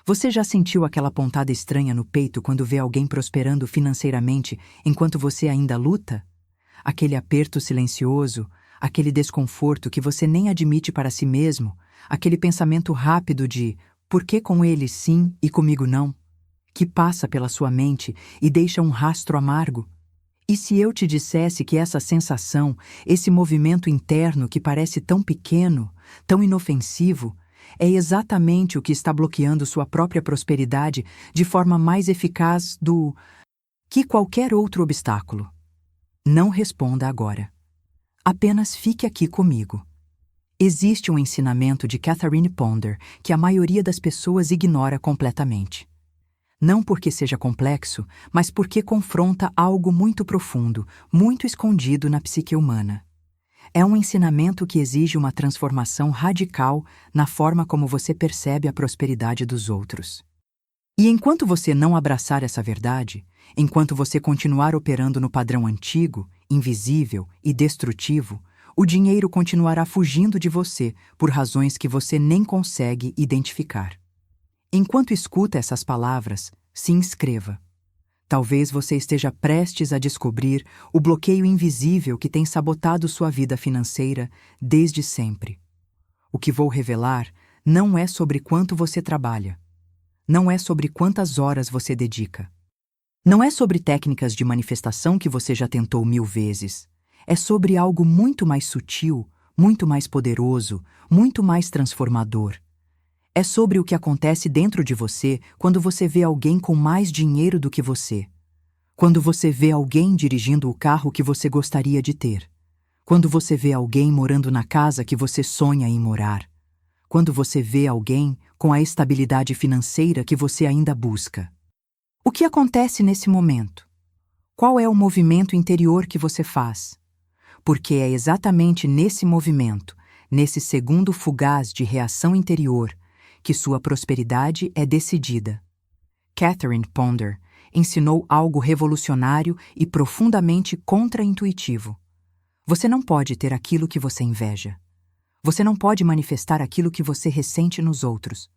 Você já sentiu aquela pontada estranha no peito quando vê alguém prosperando financeiramente enquanto você ainda luta? Aquele aperto silencioso, aquele desconforto que você nem admite para si mesmo, aquele pensamento rápido de por que com ele sim e comigo não, que passa pela sua mente e deixa um rastro amargo? E se eu te dissesse que essa sensação, esse movimento interno que parece tão pequeno, tão inofensivo, é exatamente o que está bloqueando sua própria prosperidade de forma mais eficaz do que qualquer outro obstáculo? Não responda agora. Apenas fique aqui comigo. Existe um ensinamento de Catherine Ponder que a maioria das pessoas ignora completamente. Não porque seja complexo, mas porque confronta algo muito profundo, muito escondido na psique humana. É um ensinamento que exige uma transformação radical na forma como você percebe a prosperidade dos outros. E enquanto você não abraçar essa verdade, enquanto você continuar operando no padrão antigo, invisível e destrutivo, o dinheiro continuará fugindo de você por razões que você nem consegue identificar. Enquanto escuta essas palavras, se inscreva. Talvez você esteja prestes a descobrir o bloqueio invisível que tem sabotado sua vida financeira desde sempre. O que vou revelar não é sobre quanto você trabalha. Não é sobre quantas horas você dedica. Não é sobre técnicas de manifestação que você já tentou 1000 vezes. É sobre algo muito mais sutil, muito mais poderoso, muito mais transformador. É sobre o que acontece dentro de você quando você vê alguém com mais dinheiro do que você. Quando você vê alguém dirigindo o carro que você gostaria de ter. Quando você vê alguém morando na casa que você sonha em morar. Quando você vê alguém com a estabilidade financeira que você ainda busca. O que acontece nesse momento? Qual é o movimento interior que você faz? Porque é exatamente nesse movimento, nesse segundo fugaz de reação interior, que sua prosperidade é decidida. Catherine Ponder ensinou algo revolucionário e profundamente contraintuitivo. Você não pode ter aquilo que você inveja. Você não pode manifestar aquilo que você ressente nos outros.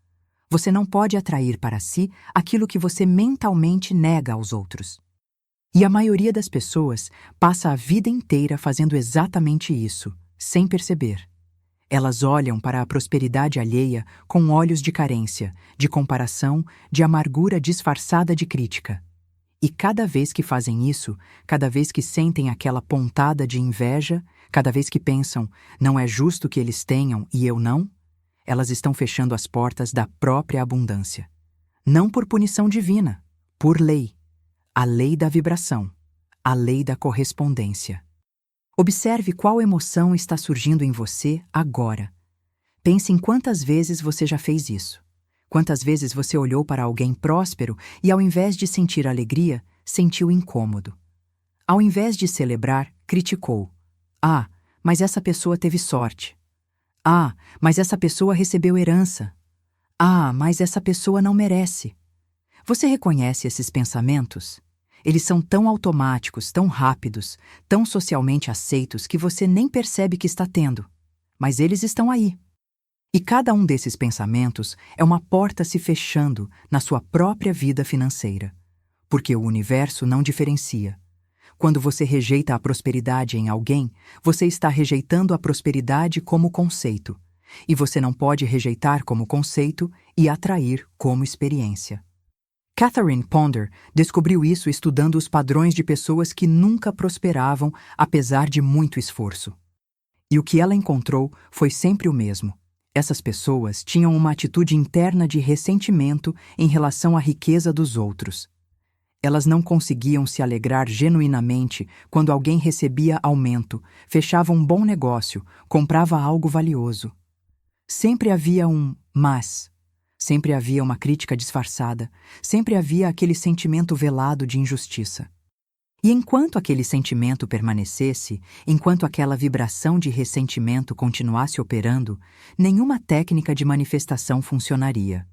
Você não pode atrair para si aquilo que você mentalmente nega aos outros. E a maioria das pessoas passa a vida inteira fazendo exatamente isso, sem perceber. Elas olham para a prosperidade alheia com olhos de carência, de comparação, de amargura disfarçada de crítica. E cada vez que fazem isso, cada vez que sentem aquela pontada de inveja, cada vez que pensam, não é justo que eles tenham e eu não, elas estão fechando as portas da própria abundância. Não por punição divina, por lei. A lei da vibração, a lei da correspondência. Observe qual emoção está surgindo em você agora. Pense em quantas vezes você já fez isso. Quantas vezes você olhou para alguém próspero e, ao invés de sentir alegria, sentiu incômodo. Ao invés de celebrar, criticou. Ah, mas essa pessoa teve sorte. Ah, mas essa pessoa recebeu herança. Ah, mas essa pessoa não merece. Você reconhece esses pensamentos? Eles são tão automáticos, tão rápidos, tão socialmente aceitos que você nem percebe que está tendo. Mas eles estão aí. E cada um desses pensamentos é uma porta se fechando na sua própria vida financeira. Porque o universo não diferencia. Quando você rejeita a prosperidade em alguém, você está rejeitando a prosperidade como conceito. E você não pode rejeitar como conceito e atrair como experiência. Catherine Ponder descobriu isso estudando os padrões de pessoas que nunca prosperavam apesar de muito esforço. E o que ela encontrou foi sempre o mesmo. Essas pessoas tinham uma atitude interna de ressentimento em relação à riqueza dos outros. Elas não conseguiam se alegrar genuinamente quando alguém recebia aumento, fechava um bom negócio, comprava algo valioso. Sempre havia um mas. Sempre havia uma crítica disfarçada, sempre havia aquele sentimento velado de injustiça. E enquanto aquele sentimento permanecesse, enquanto aquela vibração de ressentimento continuasse operando, nenhuma técnica de manifestação funcionaria.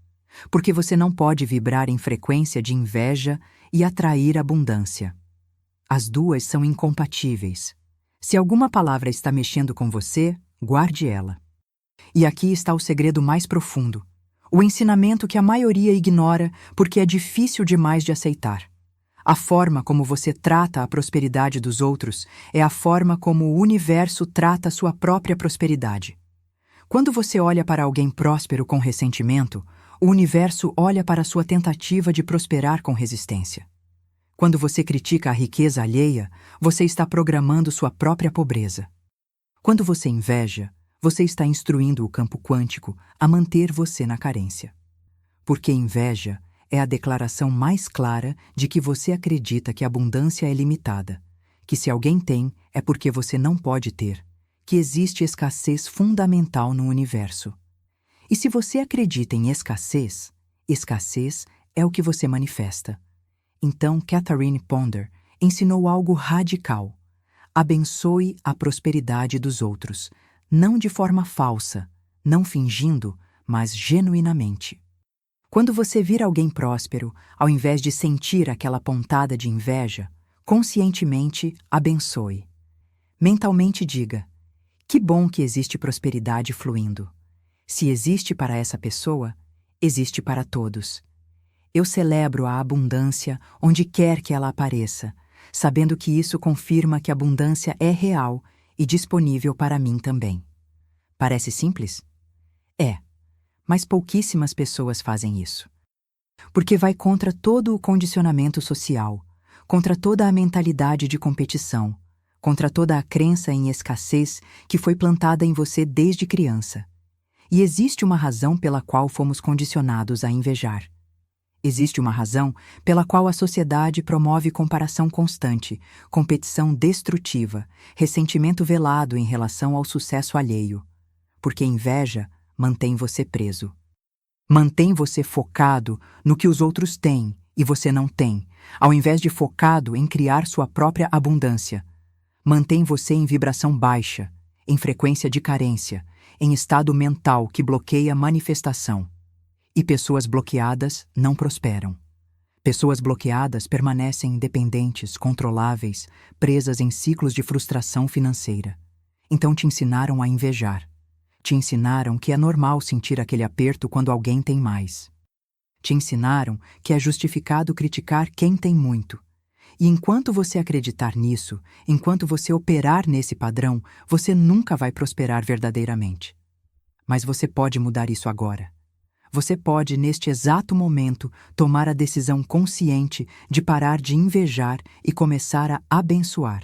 Porque você não pode vibrar em frequência de inveja e atrair abundância. As duas são incompatíveis. Se alguma palavra está mexendo com você, guarde ela. E aqui está o segredo mais profundo. O ensinamento que a maioria ignora porque é difícil demais de aceitar. A forma como você trata a prosperidade dos outros é a forma como o universo trata a sua própria prosperidade. Quando você olha para alguém próspero com ressentimento, o universo olha para a sua tentativa de prosperar com resistência. Quando você critica a riqueza alheia, você está programando sua própria pobreza. Quando você inveja, você está instruindo o campo quântico a manter você na carência. Porque inveja é a declaração mais clara de que você acredita que a abundância é limitada, que se alguém tem é porque você não pode ter, que existe escassez fundamental no universo. E se você acredita em escassez, escassez é o que você manifesta. Então Catherine Ponder ensinou algo radical. Abençoe a prosperidade dos outros, não de forma falsa, não fingindo, mas genuinamente. Quando você vir alguém próspero, ao invés de sentir aquela pontada de inveja, conscientemente abençoe. Mentalmente diga: que bom que existe prosperidade fluindo. Se existe para essa pessoa, existe para todos. Eu celebro a abundância onde quer que ela apareça, sabendo que isso confirma que a abundância é real e disponível para mim também. Parece simples? É, mas pouquíssimas pessoas fazem isso. Porque vai contra todo o condicionamento social, contra toda a mentalidade de competição, contra toda a crença em escassez que foi plantada em você desde criança. E existe uma razão pela qual fomos condicionados a invejar. Existe uma razão pela qual a sociedade promove comparação constante, competição destrutiva, ressentimento velado em relação ao sucesso alheio. Porque inveja mantém você preso. Mantém você focado no que os outros têm e você não tem, ao invés de focado em criar sua própria abundância. Mantém você em vibração baixa, em frequência de carência, em estado mental que bloqueia a manifestação. E pessoas bloqueadas não prosperam. Pessoas bloqueadas permanecem dependentes, controláveis, presas em ciclos de frustração financeira. Então te ensinaram a invejar. Te ensinaram que é normal sentir aquele aperto quando alguém tem mais. Te ensinaram que é justificado criticar quem tem muito. E enquanto você acreditar nisso, enquanto você operar nesse padrão, você nunca vai prosperar verdadeiramente. Mas você pode mudar isso agora. Você pode, neste exato momento, tomar a decisão consciente de parar de invejar e começar a abençoar.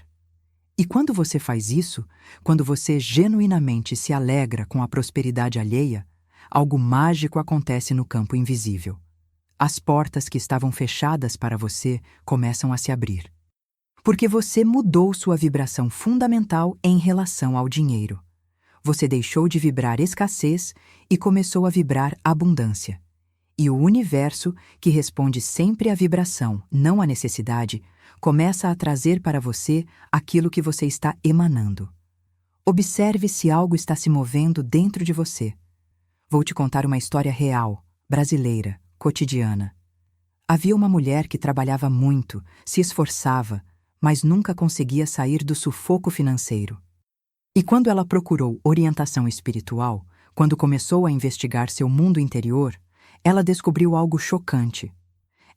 E quando você faz isso, quando você genuinamente se alegra com a prosperidade alheia, algo mágico acontece no campo invisível. As portas que estavam fechadas para você começam a se abrir. Porque você mudou sua vibração fundamental em relação ao dinheiro. Você deixou de vibrar escassez e começou a vibrar abundância. E o universo, que responde sempre à vibração, não à necessidade, começa a trazer para você aquilo que você está emanando. Observe se algo está se movendo dentro de você. Vou te contar uma história real, brasileira, cotidiana. Havia uma mulher que trabalhava muito, se esforçava, mas nunca conseguia sair do sufoco financeiro. E quando ela procurou orientação espiritual, quando começou a investigar seu mundo interior, ela descobriu algo chocante.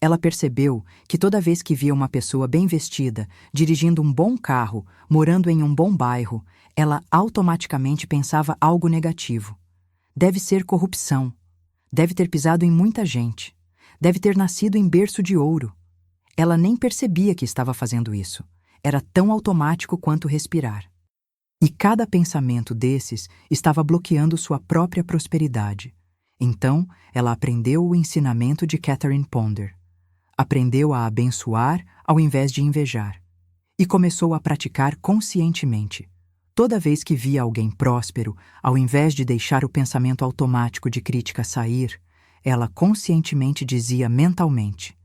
Ela percebeu que toda vez que via uma pessoa bem vestida, dirigindo um bom carro, morando em um bom bairro, ela automaticamente pensava algo negativo. Deve ser corrupção. Deve ter pisado em muita gente. Deve ter nascido em berço de ouro. Ela nem percebia que estava fazendo isso. Era tão automático quanto respirar. E cada pensamento desses estava bloqueando sua própria prosperidade. Então, ela aprendeu o ensinamento de Catherine Ponder. Aprendeu a abençoar ao invés de invejar. E começou a praticar conscientemente. Toda vez que via alguém próspero, ao invés de deixar o pensamento automático de crítica sair, ela conscientemente dizia mentalmente: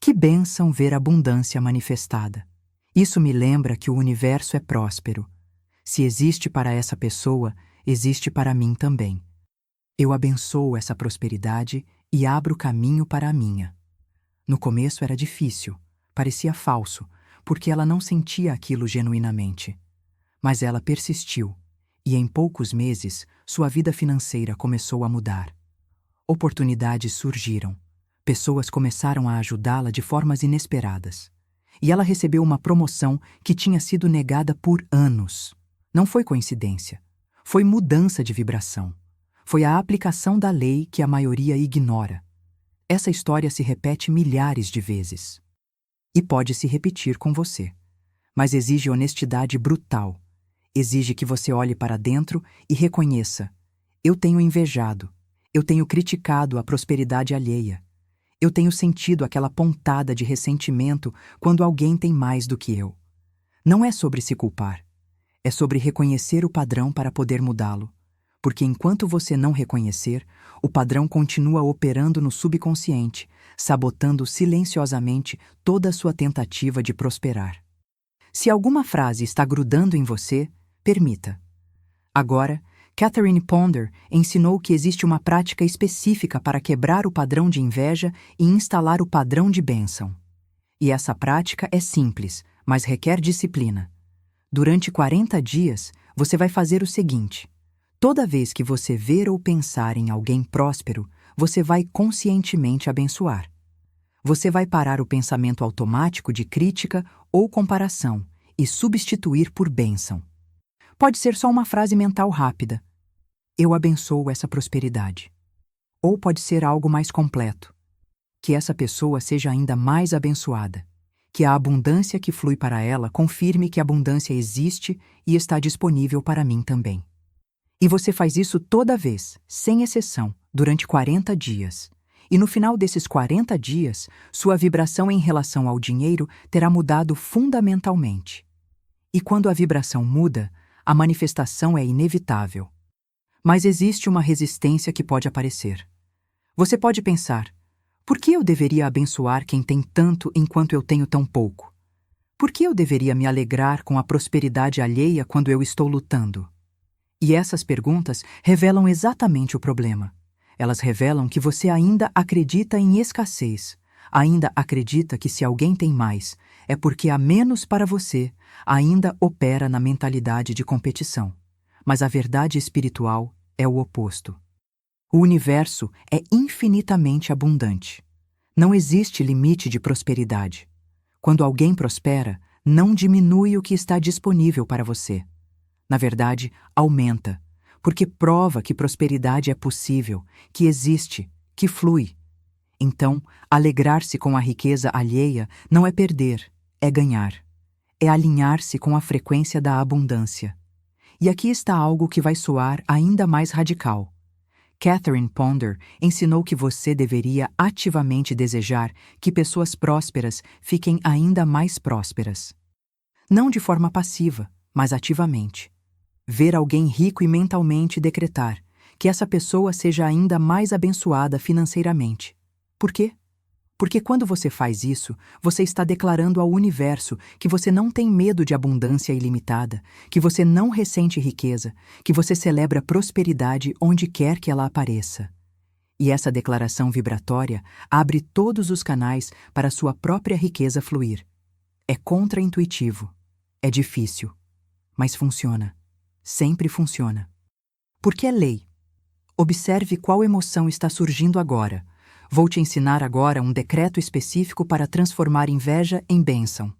que bênção ver abundância manifestada. Isso me lembra que o universo é próspero. Se existe para essa pessoa, existe para mim também. Eu abençoo essa prosperidade e abro caminho para a minha. No começo era difícil, parecia falso, porque ela não sentia aquilo genuinamente. Mas ela persistiu, e em poucos meses, sua vida financeira começou a mudar. Oportunidades surgiram. Pessoas começaram a ajudá-la de formas inesperadas. E ela recebeu uma promoção que tinha sido negada por anos. Não foi coincidência. Foi mudança de vibração. Foi a aplicação da lei que a maioria ignora. Essa história se repete milhares de vezes. E pode se repetir com você. Mas exige honestidade brutal. Exige que você olhe para dentro e reconheça: eu tenho invejado, eu tenho criticado a prosperidade alheia. Eu tenho sentido aquela pontada de ressentimento quando alguém tem mais do que eu. Não é sobre se culpar. É sobre reconhecer o padrão para poder mudá-lo. Porque enquanto você não reconhecer, o padrão continua operando no subconsciente, sabotando silenciosamente toda a sua tentativa de prosperar. Se alguma frase está grudando em você, permita. Agora, Catherine Ponder ensinou que existe uma prática específica para quebrar o padrão de inveja e instalar o padrão de bênção. E essa prática é simples, mas requer disciplina. Durante 40 dias, você vai fazer o seguinte: toda vez que você ver ou pensar em alguém próspero, você vai conscientemente abençoar. Você vai parar o pensamento automático de crítica ou comparação e substituir por bênção. Pode ser só uma frase mental rápida: eu abençoo essa prosperidade. Ou pode ser algo mais completo: que essa pessoa seja ainda mais abençoada. Que a abundância que flui para ela confirme que a abundância existe e está disponível para mim também. E você faz isso toda vez, sem exceção, durante 40 dias. E no final desses 40 dias, sua vibração em relação ao dinheiro terá mudado fundamentalmente. E quando a vibração muda, a manifestação é inevitável. Mas existe uma resistência que pode aparecer. Você pode pensar: por que eu deveria abençoar quem tem tanto enquanto eu tenho tão pouco? Por que eu deveria me alegrar com a prosperidade alheia quando eu estou lutando? E essas perguntas revelam exatamente o problema. Elas revelam que você ainda acredita em escassez, ainda acredita que se alguém tem mais, é porque há menos para você, ainda opera na mentalidade de competição. Mas a verdade espiritual é o oposto. O universo é infinitamente abundante. Não existe limite de prosperidade. Quando alguém prospera, não diminui o que está disponível para você. Na verdade, aumenta, porque prova que prosperidade é possível, que existe, que flui. Então, alegrar-se com a riqueza alheia não é perder, é ganhar. É alinhar-se com a frequência da abundância. E aqui está algo que vai soar ainda mais radical. Catherine Ponder ensinou que você deveria ativamente desejar que pessoas prósperas fiquem ainda mais prósperas. Não de forma passiva, mas ativamente. Ver alguém rico e mentalmente decretar que essa pessoa seja ainda mais abençoada financeiramente. Por quê? Porque quando você faz isso, você está declarando ao universo que você não tem medo de abundância ilimitada, que você não ressente riqueza, que você celebra prosperidade onde quer que ela apareça. E essa declaração vibratória abre todos os canais para sua própria riqueza fluir. É contraintuitivo, é difícil, mas funciona. Sempre funciona. Porque é lei. Observe qual emoção está surgindo agora. Vou te ensinar agora um decreto específico para transformar inveja em bênção.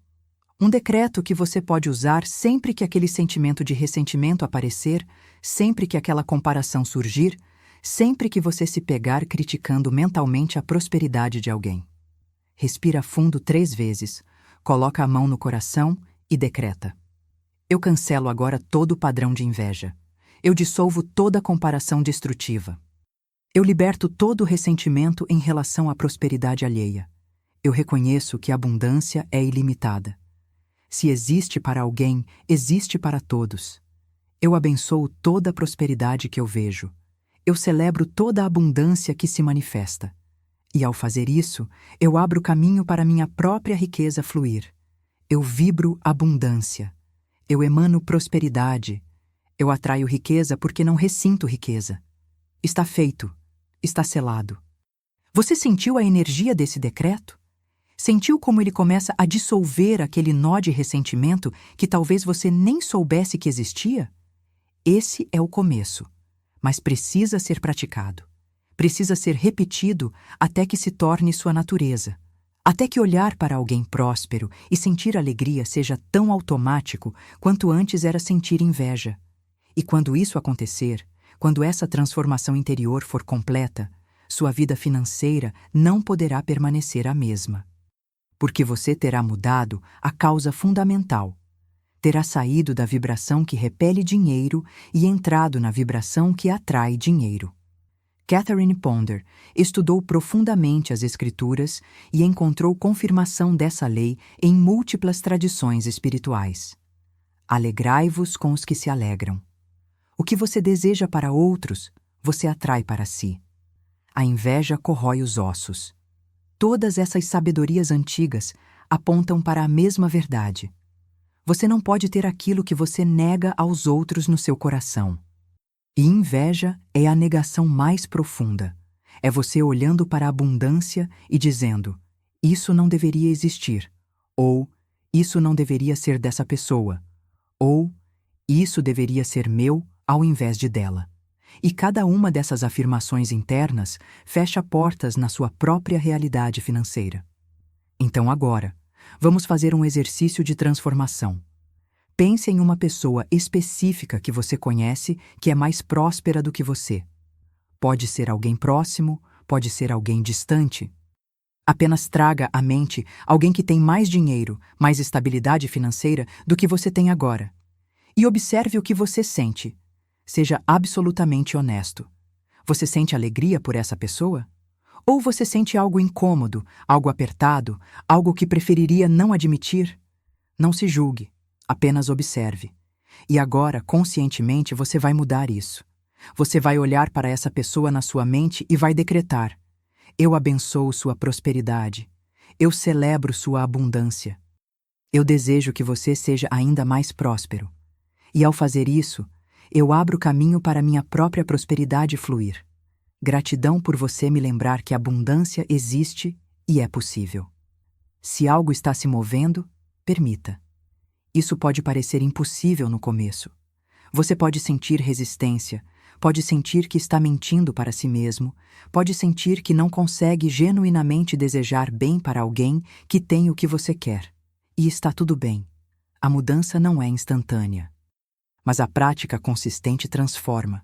Um decreto que você pode usar sempre que aquele sentimento de ressentimento aparecer, sempre que aquela comparação surgir, sempre que você se pegar criticando mentalmente a prosperidade de alguém. Respira fundo 3 vezes, coloca a mão no coração e decreta: eu cancelo agora todo o padrão de inveja. Eu dissolvo toda comparação destrutiva. Eu liberto todo o ressentimento em relação à prosperidade alheia. Eu reconheço que a abundância é ilimitada. Se existe para alguém, existe para todos. Eu abençoo toda a prosperidade que eu vejo. Eu celebro toda a abundância que se manifesta. E ao fazer isso, eu abro caminho para minha própria riqueza fluir. Eu vibro abundância. Eu emano prosperidade. Eu atraio riqueza porque não ressinto riqueza. Está feito. Está selado. Você sentiu a energia desse decreto? Sentiu como ele começa a dissolver aquele nó de ressentimento que talvez você nem soubesse que existia? Esse é o começo, mas precisa ser praticado. Precisa ser repetido até que se torne sua natureza. Até que olhar para alguém próspero e sentir alegria seja tão automático quanto antes era sentir inveja. E quando isso acontecer, quando essa transformação interior for completa, sua vida financeira não poderá permanecer a mesma. Porque você terá mudado a causa fundamental. Terá saído da vibração que repele dinheiro e entrado na vibração que atrai dinheiro. Catherine Ponder estudou profundamente as Escrituras e encontrou confirmação dessa lei em múltiplas tradições espirituais. Alegrai-vos com os que se alegram. O que você deseja para outros, você atrai para si. A inveja corrói os ossos. Todas essas sabedorias antigas apontam para a mesma verdade. Você não pode ter aquilo que você nega aos outros no seu coração. E inveja é a negação mais profunda. É você olhando para a abundância e dizendo: isso não deveria existir, ou isso não deveria ser dessa pessoa, ou isso deveria ser meu ao invés de dela. E cada uma dessas afirmações internas fecha portas na sua própria realidade financeira. Então agora, vamos fazer um exercício de transformação. Pense em uma pessoa específica que você conhece que é mais próspera do que você. Pode ser alguém próximo, pode ser alguém distante. Apenas traga à mente alguém que tem mais dinheiro, mais estabilidade financeira do que você tem agora. E observe o que você sente. Seja absolutamente honesto. Você sente alegria por essa pessoa? Ou você sente algo incômodo, algo apertado, algo que preferiria não admitir? Não se julgue. Apenas observe. E agora, conscientemente, você vai mudar isso. Você vai olhar para essa pessoa na sua mente e vai decretar: eu abençoo sua prosperidade. Eu celebro sua abundância. Eu desejo que você seja ainda mais próspero. E ao fazer isso, eu abro caminho para minha própria prosperidade fluir. Gratidão por você me lembrar que a abundância existe e é possível. Se algo está se movendo, permita. Isso pode parecer impossível no começo. Você pode sentir resistência, pode sentir que está mentindo para si mesmo, pode sentir que não consegue genuinamente desejar bem para alguém que tem o que você quer. E está tudo bem. A mudança não é instantânea. Mas a prática consistente transforma.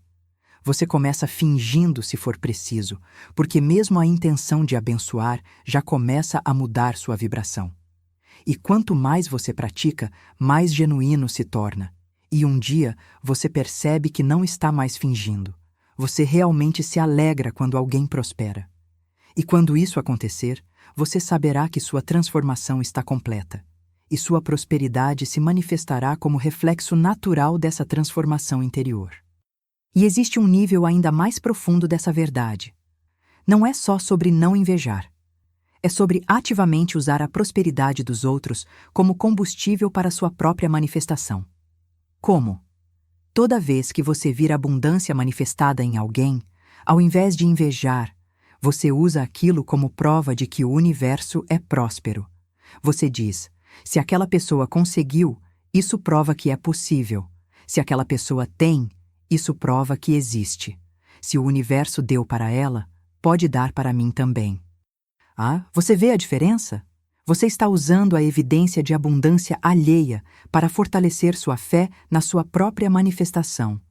Você começa fingindo se for preciso, porque mesmo a intenção de abençoar já começa a mudar sua vibração. E quanto mais você pratica, mais genuíno se torna. E um dia você percebe que não está mais fingindo. Você realmente se alegra quando alguém prospera. E quando isso acontecer, você saberá que sua transformação está completa. E sua prosperidade se manifestará como reflexo natural dessa transformação interior. E existe um nível ainda mais profundo dessa verdade. Não é só sobre não invejar. É sobre ativamente usar a prosperidade dos outros como combustível para sua própria manifestação. Como? Toda vez que você vir abundância manifestada em alguém, ao invés de invejar, você usa aquilo como prova de que o universo é próspero. Você diz: se aquela pessoa conseguiu, isso prova que é possível. Se aquela pessoa tem, isso prova que existe. Se o universo deu para ela, pode dar para mim também. Ah, você vê a diferença? Você está usando a evidência de abundância alheia para fortalecer sua fé na sua própria manifestação.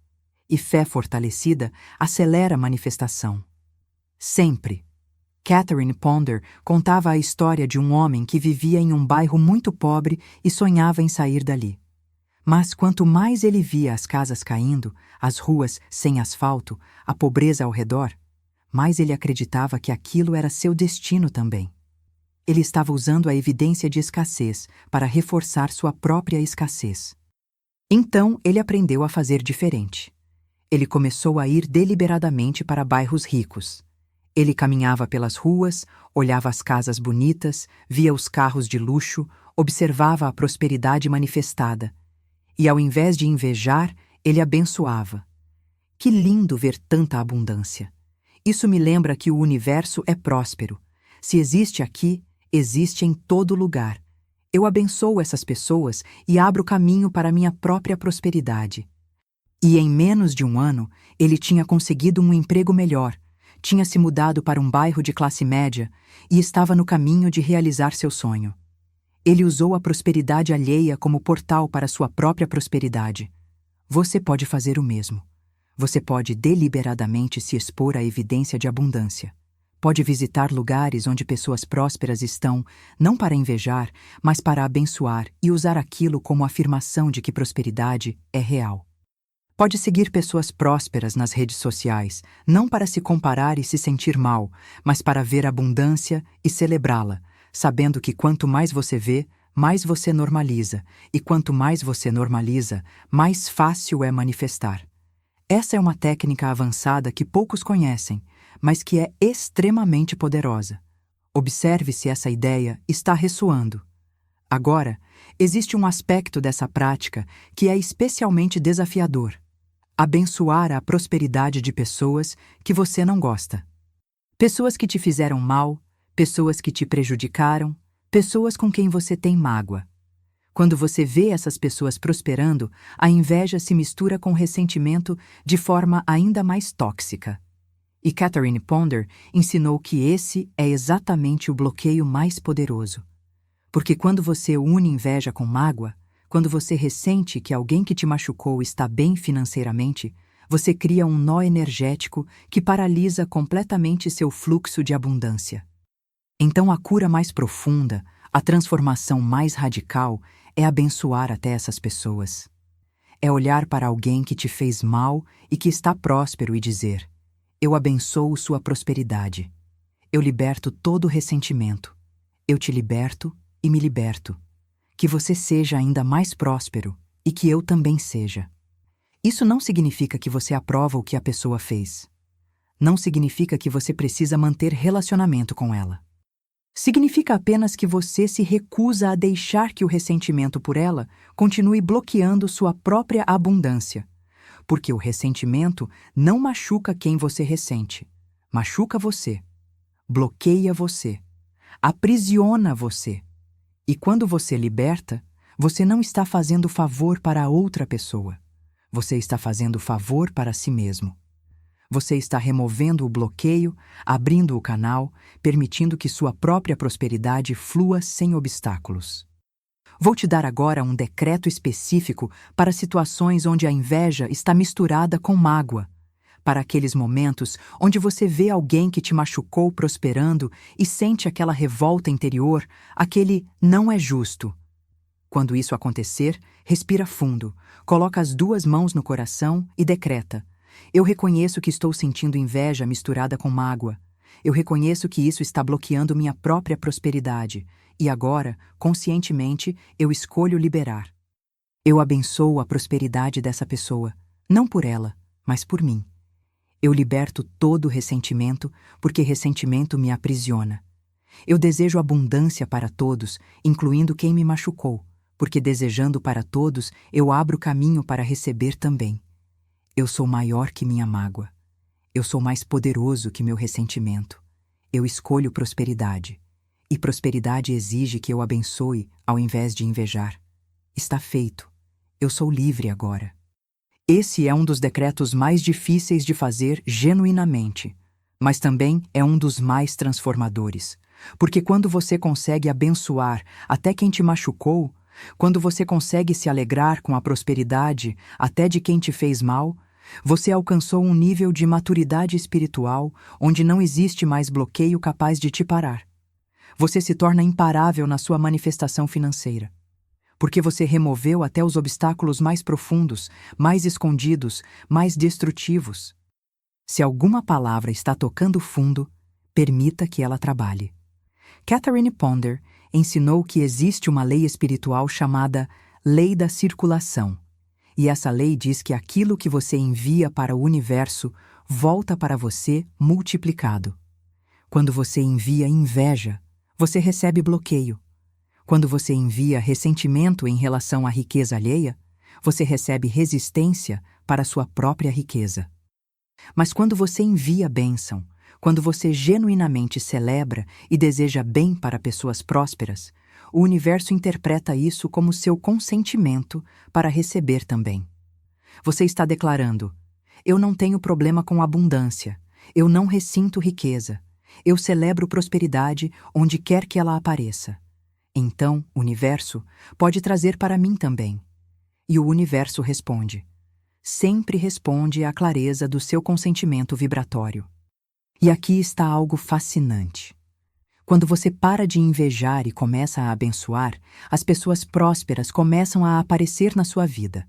E fé fortalecida acelera a manifestação. Sempre. Catherine Ponder contava a história de um homem que vivia em um bairro muito pobre e sonhava em sair dali. Mas quanto mais ele via as casas caindo, as ruas sem asfalto, a pobreza ao redor, mais ele acreditava que aquilo era seu destino também. Ele estava usando a evidência de escassez para reforçar sua própria escassez. Então ele aprendeu a fazer diferente. Ele começou a ir deliberadamente para bairros ricos. Ele caminhava pelas ruas, olhava as casas bonitas, via os carros de luxo, observava a prosperidade manifestada. E ao invés de invejar, ele abençoava. Que lindo ver tanta abundância! Isso me lembra que o universo é próspero. Se existe aqui, existe em todo lugar. Eu abençoo essas pessoas e abro caminho para minha própria prosperidade. E em menos de um ano, ele tinha conseguido um emprego melhor, tinha se mudado para um bairro de classe média e estava no caminho de realizar seu sonho. Ele usou a prosperidade alheia como portal para sua própria prosperidade. Você pode fazer o mesmo. Você pode deliberadamente se expor à evidência de abundância. Pode visitar lugares onde pessoas prósperas estão, não para invejar, mas para abençoar e usar aquilo como afirmação de que prosperidade é real. Pode seguir pessoas prósperas nas redes sociais, não para se comparar e se sentir mal, mas para ver abundância e celebrá-la, sabendo que quanto mais você vê, mais você normaliza, e quanto mais você normaliza, mais fácil é manifestar. Essa é uma técnica avançada que poucos conhecem, mas que é extremamente poderosa. Observe se essa ideia está ressoando. Agora, existe um aspecto dessa prática que é especialmente desafiador: abençoar a prosperidade de pessoas que você não gosta. Pessoas que te fizeram mal, pessoas que te prejudicaram, pessoas com quem você tem mágoa. Quando você vê essas pessoas prosperando, a inveja se mistura com ressentimento de forma ainda mais tóxica. E Catherine Ponder ensinou que esse é exatamente o bloqueio mais poderoso. Porque quando você une inveja com mágoa, quando você ressente que alguém que te machucou está bem financeiramente, você cria um nó energético que paralisa completamente seu fluxo de abundância. Então a cura mais profunda, a transformação mais radical, é abençoar até essas pessoas. É olhar para alguém que te fez mal e que está próspero e dizer: eu abençoo sua prosperidade. Eu liberto todo ressentimento. Eu te liberto e me liberto. Que você seja ainda mais próspero e que eu também seja. Isso não significa que você aprova o que a pessoa fez. Não significa que você precisa manter relacionamento com ela. Significa apenas que você se recusa a deixar que o ressentimento por ela continue bloqueando sua própria abundância. Porque o ressentimento não machuca quem você ressente. Machuca você. Bloqueia você. Aprisiona você. E quando você liberta, você não está fazendo favor para a outra pessoa. Você está fazendo favor para si mesmo. Você está removendo o bloqueio, abrindo o canal, permitindo que sua própria prosperidade flua sem obstáculos. Vou te dar agora um decreto específico para situações onde a inveja está misturada com mágoa, para aqueles momentos onde você vê alguém que te machucou prosperando e sente aquela revolta interior, aquele não é justo. Quando isso acontecer, respira fundo, coloca as 2 mãos no coração e decreta: eu reconheço que estou sentindo inveja misturada com mágoa. Eu reconheço que isso está bloqueando minha própria prosperidade. E agora, conscientemente, eu escolho liberar. Eu abençoo a prosperidade dessa pessoa, não por ela, mas por mim. Eu liberto todo o ressentimento, porque ressentimento me aprisiona. Eu desejo abundância para todos, incluindo quem me machucou, porque desejando para todos, eu abro caminho para receber também. Eu sou maior que minha mágoa. Eu sou mais poderoso que meu ressentimento. Eu escolho prosperidade. E prosperidade exige que eu abençoe ao invés de invejar. Está feito. Eu sou livre agora. Esse é um dos decretos mais difíceis de fazer genuinamente, mas também é um dos mais transformadores. Porque quando você consegue abençoar até quem te machucou, quando você consegue se alegrar com a prosperidade até de quem te fez mal, você alcançou um nível de maturidade espiritual onde não existe mais bloqueio capaz de te parar. Você se torna imparável na sua manifestação financeira. Porque você removeu até os obstáculos mais profundos, mais escondidos, mais destrutivos. Se alguma palavra está tocando fundo, permita que ela trabalhe. Catherine Ponder ensinou que existe uma lei espiritual chamada Lei da Circulação. E essa lei diz que aquilo que você envia para o universo volta para você multiplicado. Quando você envia inveja, você recebe bloqueio. Quando você envia ressentimento em relação à riqueza alheia, você recebe resistência para sua própria riqueza. Mas quando você envia bênção, quando você genuinamente celebra e deseja bem para pessoas prósperas, o universo interpreta isso como seu consentimento para receber também. Você está declarando: eu não tenho problema com abundância, Eu não ressinto riqueza. Eu celebro prosperidade onde quer que ela apareça. Então, o universo pode trazer para mim também. E o universo responde. Sempre responde à clareza do seu consentimento vibratório. E aqui está algo fascinante. Quando você para de invejar e começa a abençoar, as pessoas prósperas começam a aparecer na sua vida.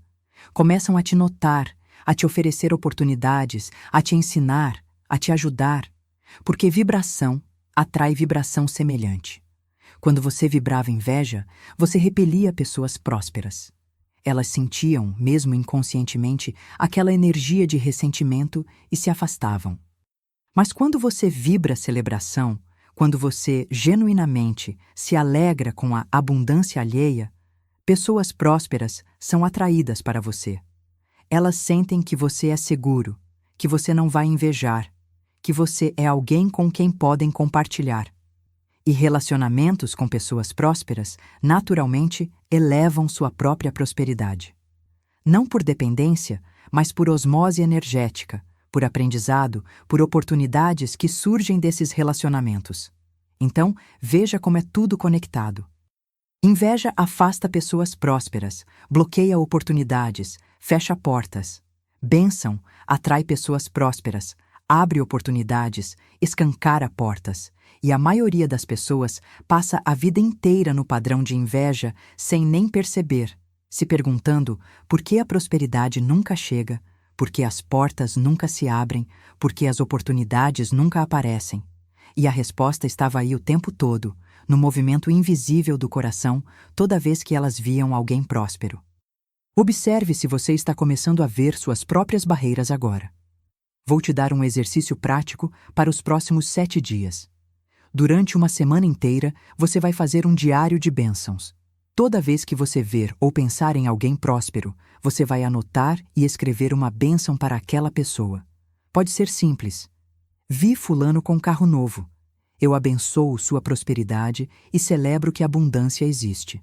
Começam a te notar, a te oferecer oportunidades, a te ensinar, a te ajudar. Porque vibração atrai vibração semelhante. Quando você vibrava inveja, você repelia pessoas prósperas. Elas sentiam, mesmo inconscientemente, aquela energia de ressentimento e se afastavam. Mas quando você vibra celebração, quando você genuinamente se alegra com a abundância alheia, pessoas prósperas são atraídas para você. Elas sentem que você é seguro, que você não vai invejar, que você é alguém com quem podem compartilhar. E relacionamentos com pessoas prósperas, naturalmente, elevam sua própria prosperidade. Não por dependência, mas por osmose energética, por aprendizado, por oportunidades que surgem desses relacionamentos. Então, veja como é tudo conectado. Inveja afasta pessoas prósperas, bloqueia oportunidades, fecha portas. Bênção atrai pessoas prósperas, abre oportunidades, escancara portas. E a maioria das pessoas passa a vida inteira no padrão de inveja sem nem perceber, se perguntando por que a prosperidade nunca chega, por que as portas nunca se abrem, por que as oportunidades nunca aparecem. E a resposta estava aí o tempo todo, no movimento invisível do coração, toda vez que elas viam alguém próspero. Observe se você está começando a ver suas próprias barreiras agora. Vou te dar um exercício prático para os próximos 7 dias. Durante uma semana inteira, você vai fazer um diário de bênçãos. Toda vez que você ver ou pensar em alguém próspero, você vai anotar e escrever uma bênção para aquela pessoa. Pode ser simples. Vi fulano com carro novo. Eu abençoo sua prosperidade e celebro que a abundância existe.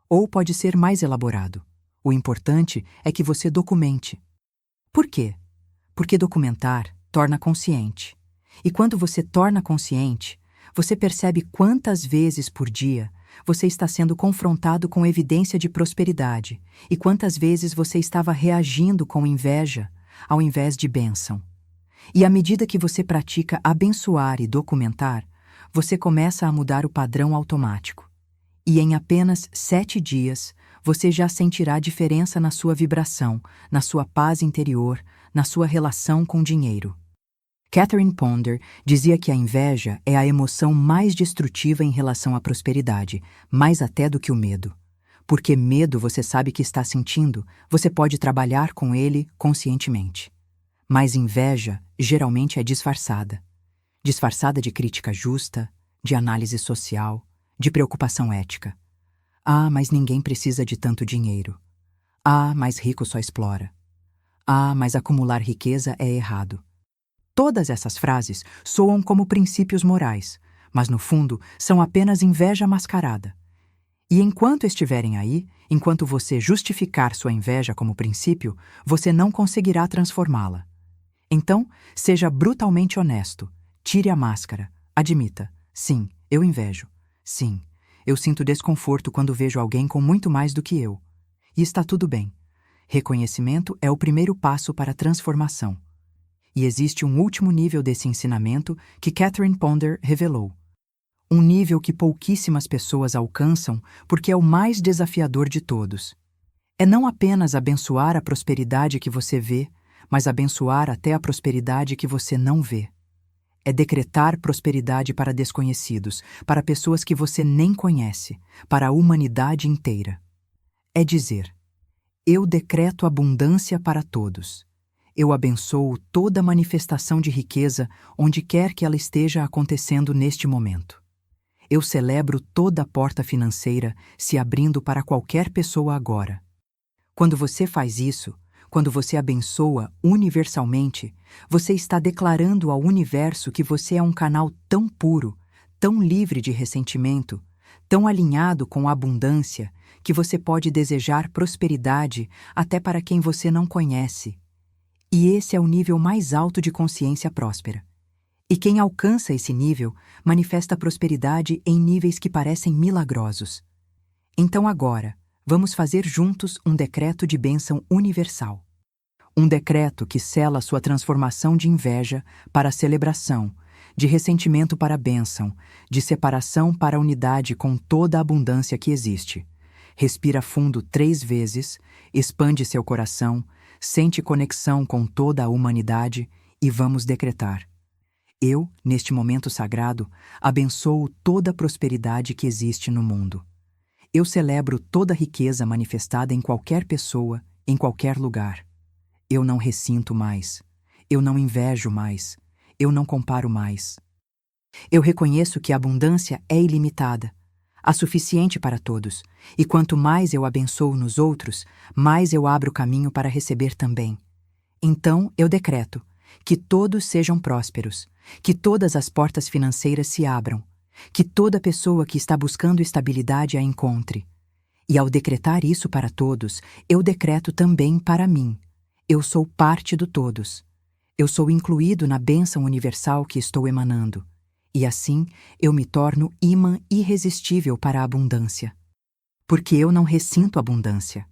Ou pode ser mais elaborado. O importante é que você documente. Por quê? Porque documentar torna consciente. E quando você torna consciente, você percebe quantas vezes por dia você está sendo confrontado com evidência de prosperidade e quantas vezes você estava reagindo com inveja ao invés de bênção. E à medida que você pratica abençoar e documentar, você começa a mudar o padrão automático. E em apenas 7 dias, você já sentirá diferença na sua vibração, na sua paz interior, na sua relação com dinheiro. Catherine Ponder dizia que a inveja é a emoção mais destrutiva em relação à prosperidade, mais até do que o medo. Porque medo você sabe que está sentindo, você pode trabalhar com ele conscientemente. Mas inveja geralmente é disfarçada. Disfarçada de crítica justa, de análise social, de preocupação ética. Ah, mas ninguém precisa de tanto dinheiro. Ah, mas rico só explora. Ah, mas acumular riqueza é errado. Todas essas frases soam como princípios morais, mas no fundo são apenas inveja mascarada. E enquanto estiverem aí, enquanto você justificar sua inveja como princípio, você não conseguirá transformá-la. Então, seja brutalmente honesto, tire a máscara, admita, sim, eu invejo. Sim, eu sinto desconforto quando vejo alguém com muito mais do que eu. E está tudo bem. Reconhecimento é o primeiro passo para a transformação. E existe um último nível desse ensinamento que Catherine Ponder revelou. Um nível que pouquíssimas pessoas alcançam porque é o mais desafiador de todos. É não apenas abençoar a prosperidade que você vê, mas abençoar até a prosperidade que você não vê. É decretar prosperidade para desconhecidos, para pessoas que você nem conhece, para a humanidade inteira. É dizer, eu decreto abundância para todos. Eu abençoo toda manifestação de riqueza onde quer que ela esteja acontecendo neste momento. Eu celebro toda porta financeira se abrindo para qualquer pessoa agora. Quando você faz isso, quando você abençoa universalmente, você está declarando ao universo que você é um canal tão puro, tão livre de ressentimento, tão alinhado com a abundância, que você pode desejar prosperidade até para quem você não conhece. E esse é o nível mais alto de consciência próspera. E quem alcança esse nível manifesta prosperidade em níveis que parecem milagrosos. Então agora, vamos fazer juntos um decreto de bênção universal. Um decreto que sela sua transformação de inveja para celebração, de ressentimento para bênção, de separação para unidade com toda a abundância que existe. Respira fundo 3 vezes, expande seu coração, sente conexão com toda a humanidade e vamos decretar. Eu, neste momento sagrado, abençoo toda a prosperidade que existe no mundo. Eu celebro toda a riqueza manifestada em qualquer pessoa, em qualquer lugar. Eu não ressinto mais. Eu não invejo mais. Eu não comparo mais. Eu reconheço que a abundância é ilimitada, há suficiente para todos, e quanto mais eu abençoo nos outros, mais eu abro caminho para receber também. Então eu decreto que todos sejam prósperos, que todas as portas financeiras se abram, que toda pessoa que está buscando estabilidade a encontre. E ao decretar isso para todos, eu decreto também para mim. Eu sou parte do todos. Eu sou incluído na bênção universal que estou emanando. E assim, eu me torno imã irresistível para a abundância. Porque eu não ressinto abundância.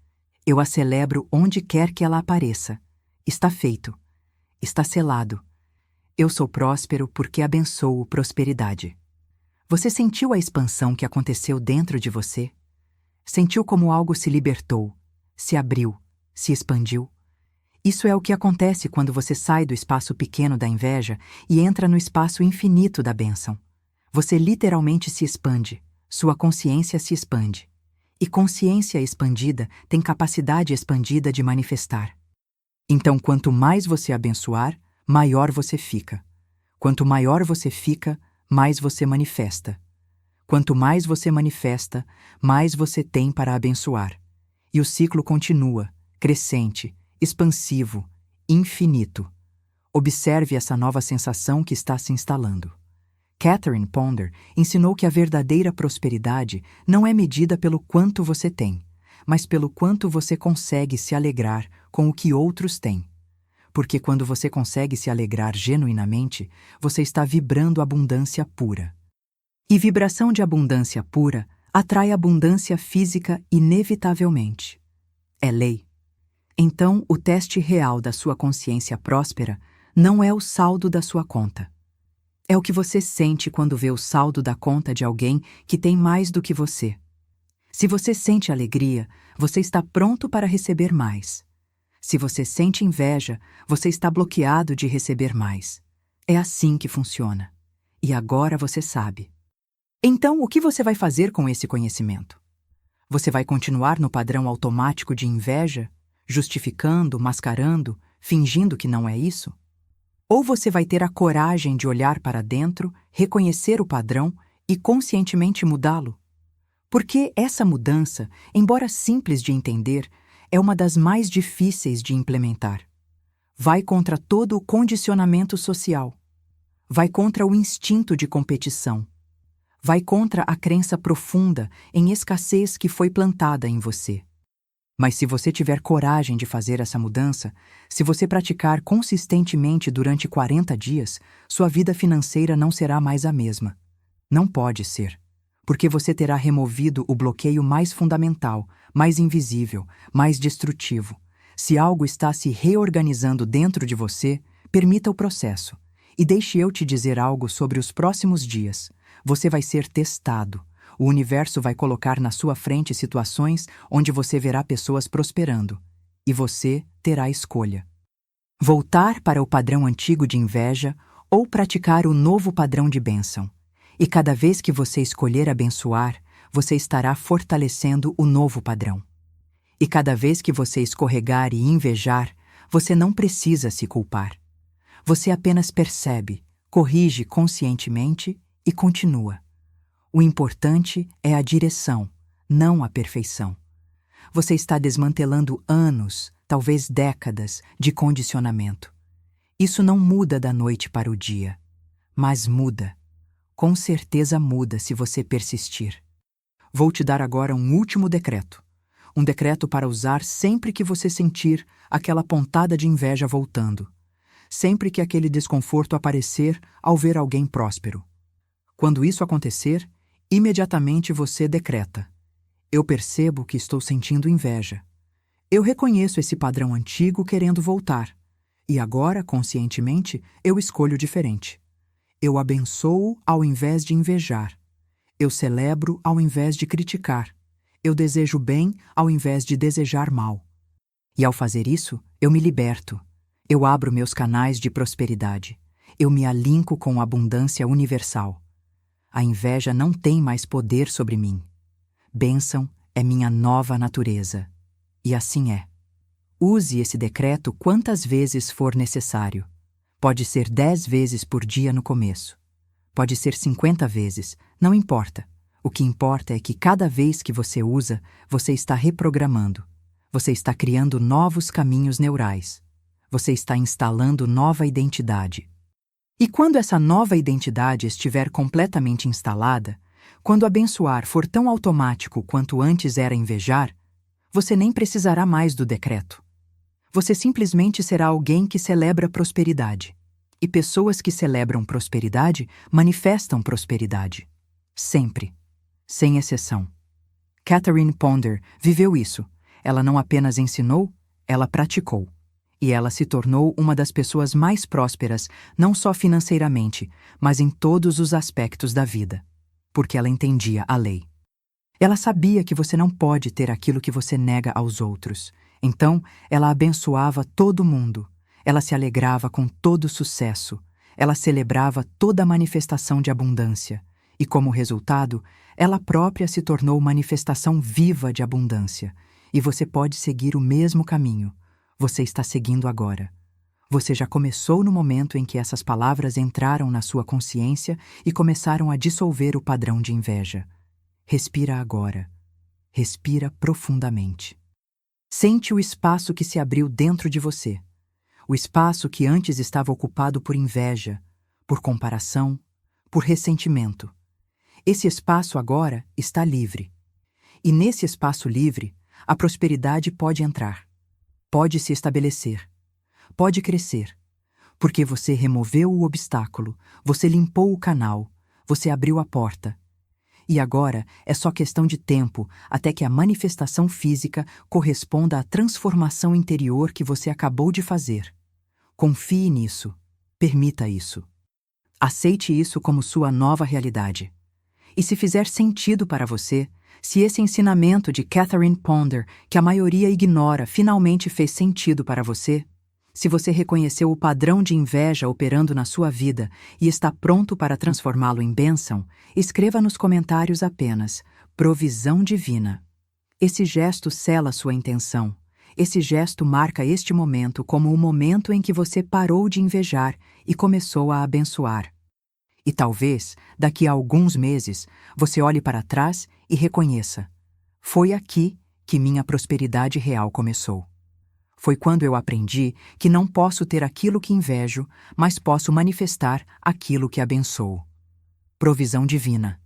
Eu a celebro onde quer que ela apareça. Está feito. Está selado. Eu sou próspero porque abençoo prosperidade. Você sentiu a expansão que aconteceu dentro de você? Sentiu como algo se libertou, se abriu, se expandiu? Isso é o que acontece quando você sai do espaço pequeno da inveja e entra no espaço infinito da bênção. Você literalmente se expande, sua consciência se expande. E consciência expandida tem capacidade expandida de manifestar. Então, quanto mais você abençoar, maior você fica. Quanto maior você fica, mais você manifesta. Quanto mais você manifesta, mais você tem para abençoar. E o ciclo continua, crescente, expansivo, infinito. Observe essa nova sensação que está se instalando. Catherine Ponder ensinou que a verdadeira prosperidade não é medida pelo quanto você tem, mas pelo quanto você consegue se alegrar com o que outros têm. Porque quando você consegue se alegrar genuinamente, você está vibrando abundância pura. E vibração de abundância pura atrai abundância física inevitavelmente. É lei. Então, o teste real da sua consciência próspera não é o saldo da sua conta. É o que você sente quando vê o saldo da conta de alguém que tem mais do que você. Se você sente alegria, você está pronto para receber mais. Se você sente inveja, você está bloqueado de receber mais. É assim que funciona. E agora você sabe. Então, o que você vai fazer com esse conhecimento? Você vai continuar no padrão automático de inveja, justificando, mascarando, fingindo que não é isso? Ou você vai ter a coragem de olhar para dentro, reconhecer o padrão e conscientemente mudá-lo? Porque essa mudança, embora simples de entender, é uma das mais difíceis de implementar. Vai contra todo o condicionamento social. Vai contra o instinto de competição. Vai contra a crença profunda em escassez que foi plantada em você. Mas se você tiver coragem de fazer essa mudança, se você praticar consistentemente durante 40 dias, sua vida financeira não será mais a mesma. Não pode ser, porque você terá removido o bloqueio mais fundamental, mais invisível, mais destrutivo. Se algo está se reorganizando dentro de você, permita o processo. E deixe eu te dizer algo sobre os próximos dias. Você vai ser testado. O universo vai colocar na sua frente situações onde você verá pessoas prosperando. E você terá escolha. Voltar para o padrão antigo de inveja ou praticar o novo padrão de bênção. E cada vez que você escolher abençoar, você estará fortalecendo o novo padrão. E cada vez que você escorregar e invejar, você não precisa se culpar. Você apenas percebe, corrige conscientemente e continua. O importante é a direção, não a perfeição. Você está desmantelando anos, talvez décadas, de condicionamento. Isso não muda da noite para o dia, mas muda. Com certeza muda se você persistir. Vou te dar agora um último decreto. Um decreto para usar sempre que você sentir aquela pontada de inveja voltando. sempre que aquele desconforto aparecer ao ver alguém próspero. Quando isso acontecer, imediatamente você decreta: eu percebo que estou sentindo inveja. Eu reconheço esse padrão antigo querendo voltar. E agora, conscientemente, eu escolho diferente. Eu abençoo ao invés de invejar. Eu celebro ao invés de criticar. Eu desejo bem ao invés de desejar mal. E ao fazer isso, eu me liberto. Eu abro meus canais de prosperidade. Eu me alinco com a abundância universal. A inveja não tem mais poder sobre mim. Bênção é minha nova natureza. E assim é. Use esse decreto quantas vezes for necessário. Pode ser 10 vezes por dia no começo. Pode ser 50 vezes, não importa. O que importa é que cada vez que você usa, você está reprogramando. Você está criando novos caminhos neurais. Você está instalando nova identidade. E quando essa nova identidade estiver completamente instalada, quando abençoar for tão automático quanto antes era invejar, você nem precisará mais do decreto. Você simplesmente será alguém que celebra prosperidade. E pessoas que celebram prosperidade manifestam prosperidade. Sempre. Sem exceção. Catherine Ponder viveu isso. Ela não apenas ensinou, ela praticou. E ela se tornou uma das pessoas mais prósperas, não só financeiramente, mas em todos os aspectos da vida. Porque ela entendia a lei. Ela sabia que você não pode ter aquilo que você nega aos outros. Então, ela abençoava todo mundo. Ela se alegrava com todo sucesso. Ela celebrava toda manifestação de abundância. E como resultado, ela própria se tornou manifestação viva de abundância. E você pode seguir o mesmo caminho. Você está seguindo agora. Você já começou no momento em que essas palavras entraram na sua consciência e começaram a dissolver o padrão de inveja. Respira agora. Respira profundamente. Sente o espaço que se abriu dentro de você. O espaço que antes estava ocupado por inveja, por comparação, por ressentimento. Esse espaço agora está livre. E nesse espaço livre, a prosperidade pode entrar. Pode se estabelecer. Pode crescer. Porque você removeu o obstáculo, você limpou o canal, você abriu a porta. E agora é só questão de tempo até que a manifestação física corresponda à transformação interior que você acabou de fazer. Confie nisso. Permita isso. Aceite isso como sua nova realidade. E se fizer sentido para você, se esse ensinamento de Catherine Ponder, que a maioria ignora, finalmente fez sentido para você, se você reconheceu o padrão de inveja operando na sua vida e está pronto para transformá-lo em bênção, escreva nos comentários apenas provisão divina. Esse gesto sela sua intenção. Esse gesto marca este momento como o momento em que você parou de invejar e começou a abençoar. E talvez, daqui a alguns meses, você olhe para trás e reconheça: foi aqui que minha prosperidade real começou. Foi quando eu aprendi que não posso ter aquilo que invejo, mas posso manifestar aquilo que abençoo. Provisão divina.